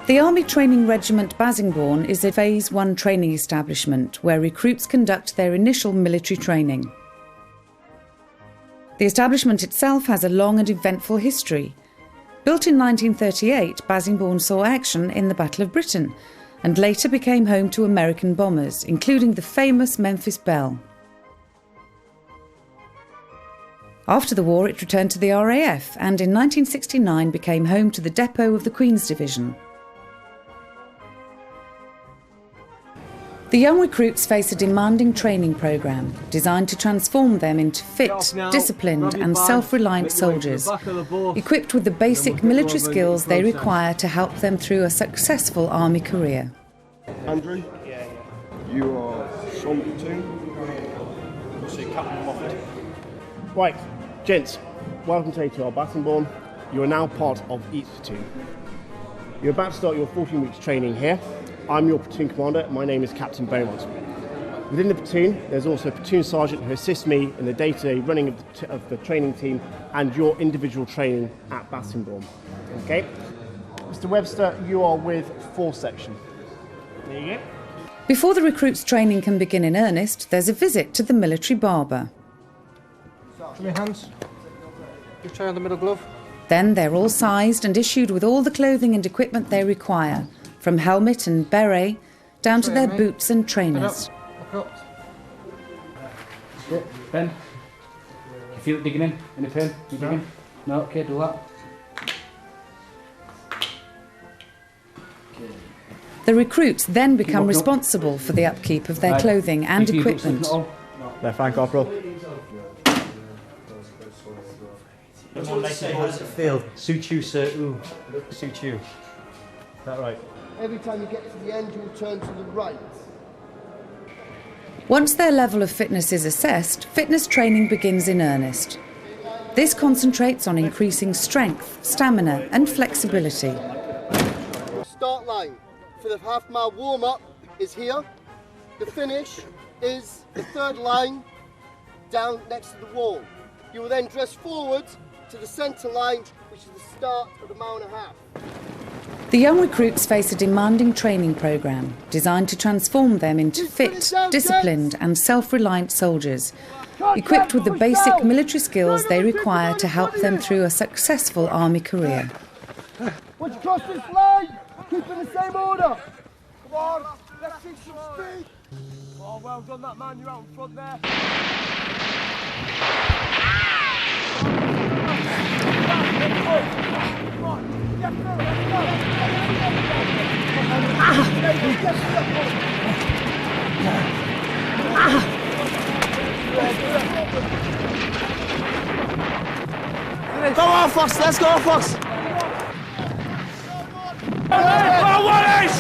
The Army Training Regiment Bassingbourn is a Phase 1 training establishment where recruits conduct their initial military training. The establishment itself has a long and eventful history. Built in 1938, Bassingbourn saw action in the Battle of Britain and later became home to American bombers, including the famous Memphis Belle. After the war, it returned to the RAF and in 1969 became home to the depot of the Queen's Division. The young recruits face a demanding training programme designed to transform them into fit, disciplined and self-reliant soldiers, equipped with the basic military skills they require to help them through a successful army career. Andrew, you are Sean Platoon. So Captain Moffat. Right, gents, welcome to our Bassingbourn. You are now part of each platoon. You're about to start your 14 weeks training here. I'm your platoon commander. My name is Captain Beaumont. Within the platoon, there's also a platoon sergeant who assists me in the day-to-day running of the training team and your individual training at Bassingbourn. Okay, Mr. Webster, you are with 4th section. There you go. Before the recruits' training can begin in earnest, there's a visit to the military barber. Show me your hands. You try on the middle glove. Then they're all sized and issued with all the clothing and equipment they require, from helmet and beret down to their boots and trainers. Look up. Ben, you feel it digging in? Any pain? You digging? No, okay, do that. The recruits then become responsible for the upkeep of their clothing and equipment. Left hand, Corporal. How does it feel? Suit you, sir. Ooh, suit you. Is that right? Every time you get to the end, you'll turn to the right. Once their level of fitness is assessed, fitness training begins in earnest. This concentrates on increasing strength, stamina and flexibility. Start line for the half-mile warm-up is here. The finish is the 3rd line down next to the wall. You will then dress forward to the centre line, which is the start of the 1.5 miles. The young recruits face a demanding training programme designed to transform them into fit, disciplined and self-reliant soldiers, equipped with the basic military skills they require to help them through a successful army career. Once you cross this line, keep in the same order. Come on, let's see some speed. Oh, well done that man, you're out in front there. Come on, get through, let's go. Go on, Fox, let's go, Fox! Oh, what is?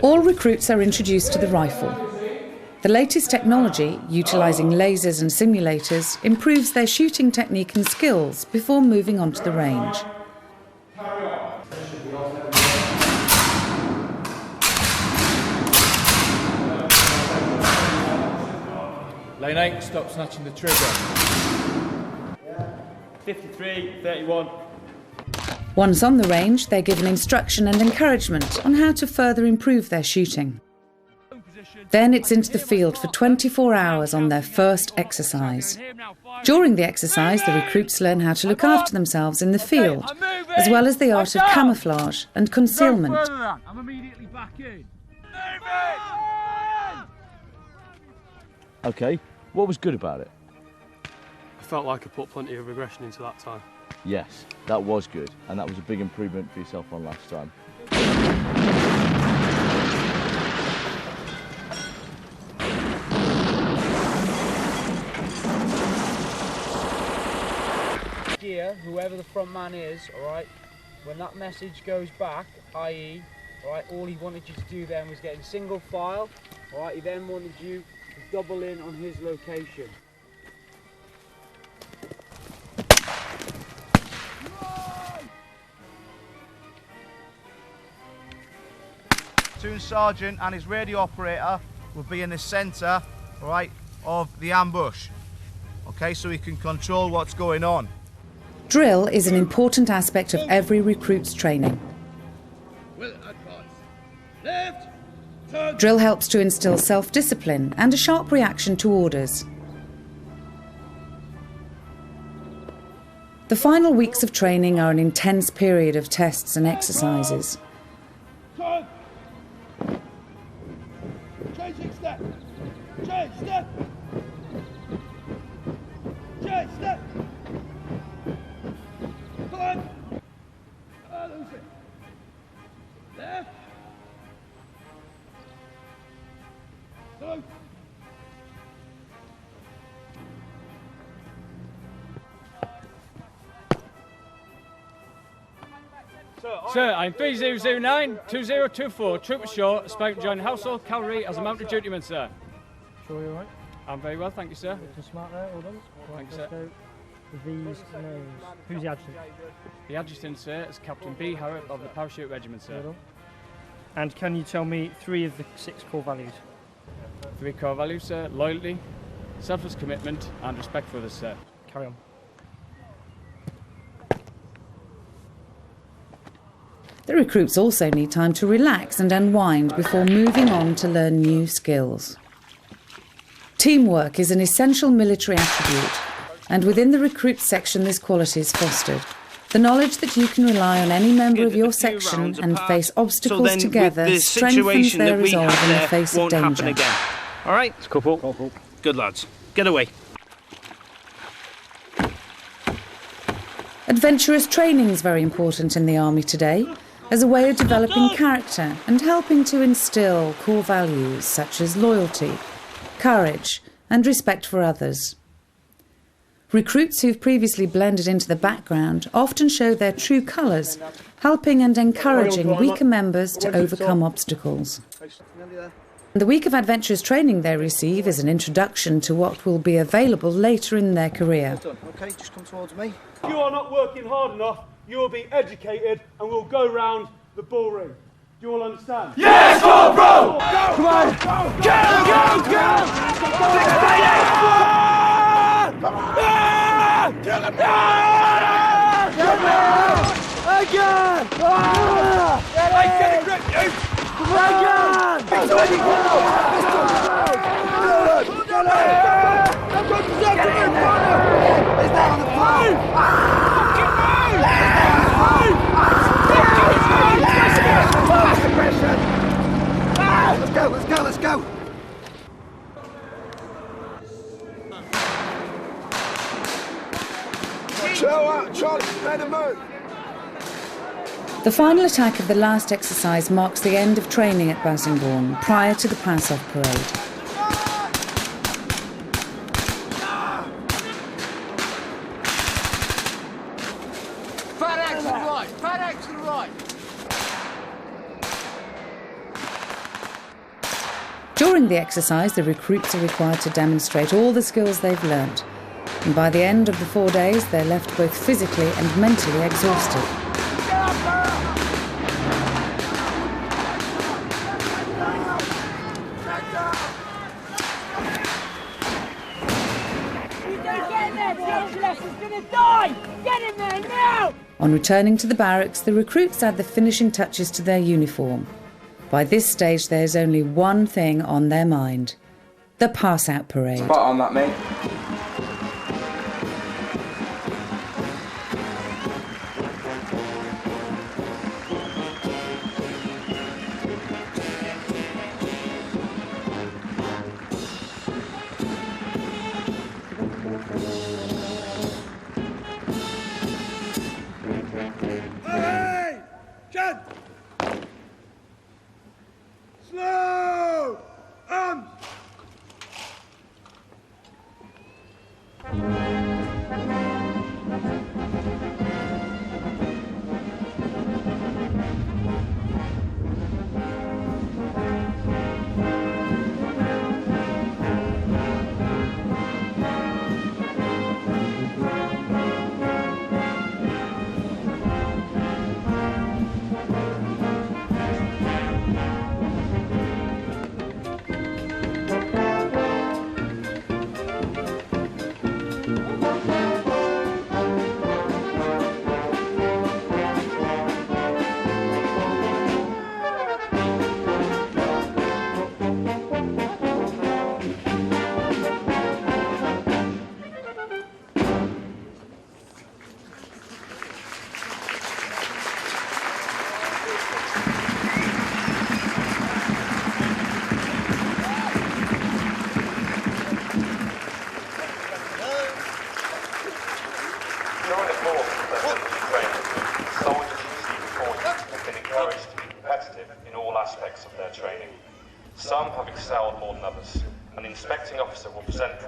All recruits are introduced to the rifle. The latest technology, utilising lasers and simulators, improves their shooting technique and skills before moving on to the range. Lane 8, stop snatching the trigger. 53, 31. Once on the range, they're given instruction and encouragement on how to further improve their shooting. Then it's into the field for 24 hours on their first exercise. During the exercise, the recruits learn how to look after themselves in the field, as well as the art of camouflage and concealment. I'm immediately back in. Okay, what was good about it? I felt like I put plenty of aggression into that time. Yes, that was good, and that was a big improvement for yourself on last time. Gear, whoever the front man is, alright, when that message goes back, i.e., alright, all he wanted you to do then was get in single file, alright, he then wanted you to double in on his location. platoon sergeant and his radio operator will be in the centre, all right, of the ambush. Okay, so he can control what's going on. Drill is an important aspect of every recruit's training. Drill helps to instill self-discipline and a sharp reaction to orders. The final weeks of training are an intense period of tests and exercises. Changing step. Change step. Change step. Come on. Lose it. Left. Go. Sir, I'm 3009-2024, Trooper Shaw, expect to join Household Cavalry as a mounted dutyman, sir. Sure you're right? I'm very well, thank you, sir. Looking smart there, all done. Thank you, sir. With these names. Who's the adjutant? The adjutant, sir, is Captain B. Harrop of the Parachute Regiment, sir. Well done. And can you tell me 3 of the 6 core values? 3 core values, sir: loyalty, selfless commitment, and respect for others, sir. Carry on. The recruits also need time to relax and unwind before moving on to learn new skills. Teamwork is an essential military attribute, and within the recruits section this quality is fostered. The knowledge that you can rely on any member of your section and face obstacles together strengthens their resolve in the face of danger. All right? It's Corporal. Good lads. Get away. Adventurous training is very important in the army today, as a way of developing character and helping to instill core values such as loyalty, courage and respect for others. Recruits who've previously blended into the background often show their true colours, helping and encouraging weaker members to overcome obstacles. The week of adventurous training they receive is an introduction to what will be available later in their career. Okay, just come towards me. If you are not working hard enough, you will be educated and we'll go round the ballroom. Do you all understand? Yes, Corporal! Come on! Kill him! Again! Get a grip, you! Let's go! Chill out, Charlie, let him move! The final attack of the last exercise marks the end of training at Bassingbourn prior to the pass-off parade. Fat axe to the right! Fat axe to the right! During the exercise, the recruits are required to demonstrate all the skills they've learnt, and by the end of the 4 days, they're left both physically and mentally exhausted. On returning to the barracks, the recruits add the finishing touches to their uniform. By this stage, there's only one thing on their mind: the pass-out parade. Spot on that, mate. Hey! Jen! Slow! Arms!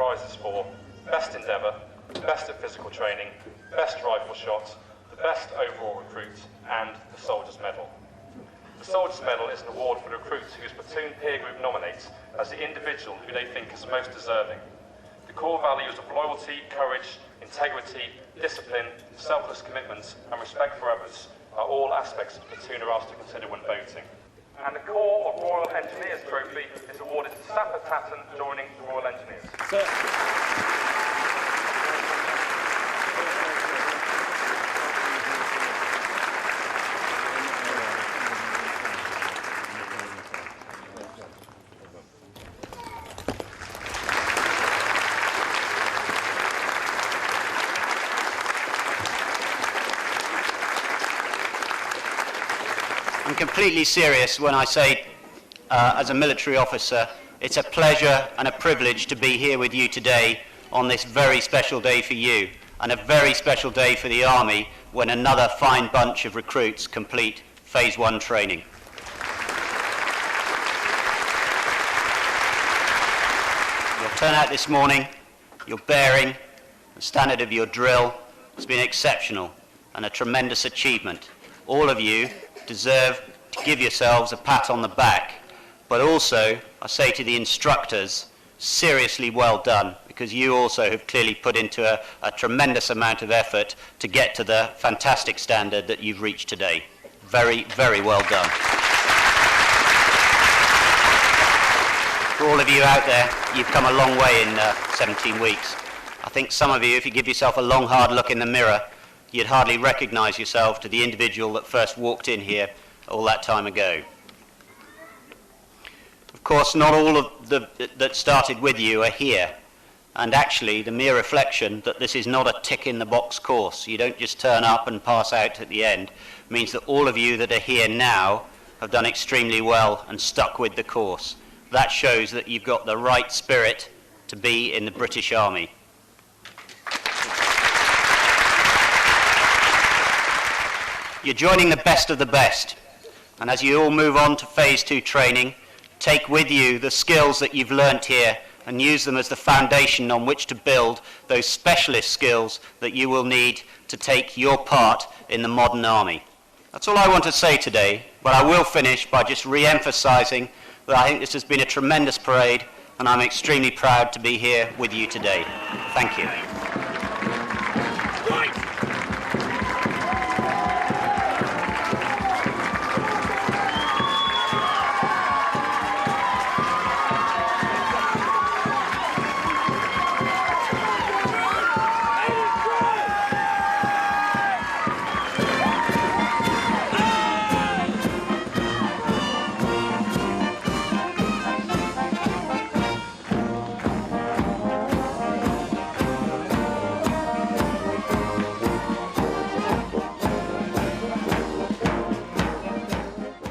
prizes for best endeavour, best at physical training, best rifle shot, the best overall recruit, and the Soldier's Medal. The Soldier's Medal is an award for the recruits whose platoon peer group nominates as the individual who they think is most deserving. The core values of loyalty, courage, integrity, discipline, selfless commitment, and respect for others are all aspects the platoon are asked to consider when voting. And the Corps of Royal Engineers Trophy is awarded to Stafford Tatton joining the Royal Engineers. I'm completely serious when I say, as a military officer, it's a pleasure and a privilege to be here with you today on this very special day for you, and a very special day for the Army when another fine bunch of recruits complete Phase 1 training. Your turnout this morning, your bearing, the standard of your drill has been exceptional and a tremendous achievement. All of you deserve to give yourselves a pat on the back, but also I say to the instructors, seriously well done, because you also have clearly put into a tremendous amount of effort to get to the fantastic standard that you've reached today. Very, very well done. For all of you out there, you've come a long way in 17 weeks. I think some of you, if you give yourself a long, hard look in the mirror, you'd hardly recognise yourself to the individual that first walked in here all that time ago. Of course, not all of that started with you are here, and actually the mere reflection that this is not a tick-in-the-box course, you don't just turn up and pass out at the end, means that all of you that are here now have done extremely well and stuck with the course. That shows that you've got the right spirit to be in the British Army. You're joining the best of the best, and as you all move on to Phase 2 training, take with you the skills that you've learnt here and use them as the foundation on which to build those specialist skills that you will need to take your part in the modern army. That's all I want to say today, but I will finish by just re-emphasising that I think this has been a tremendous parade, and I'm extremely proud to be here with you today. Thank you. Right.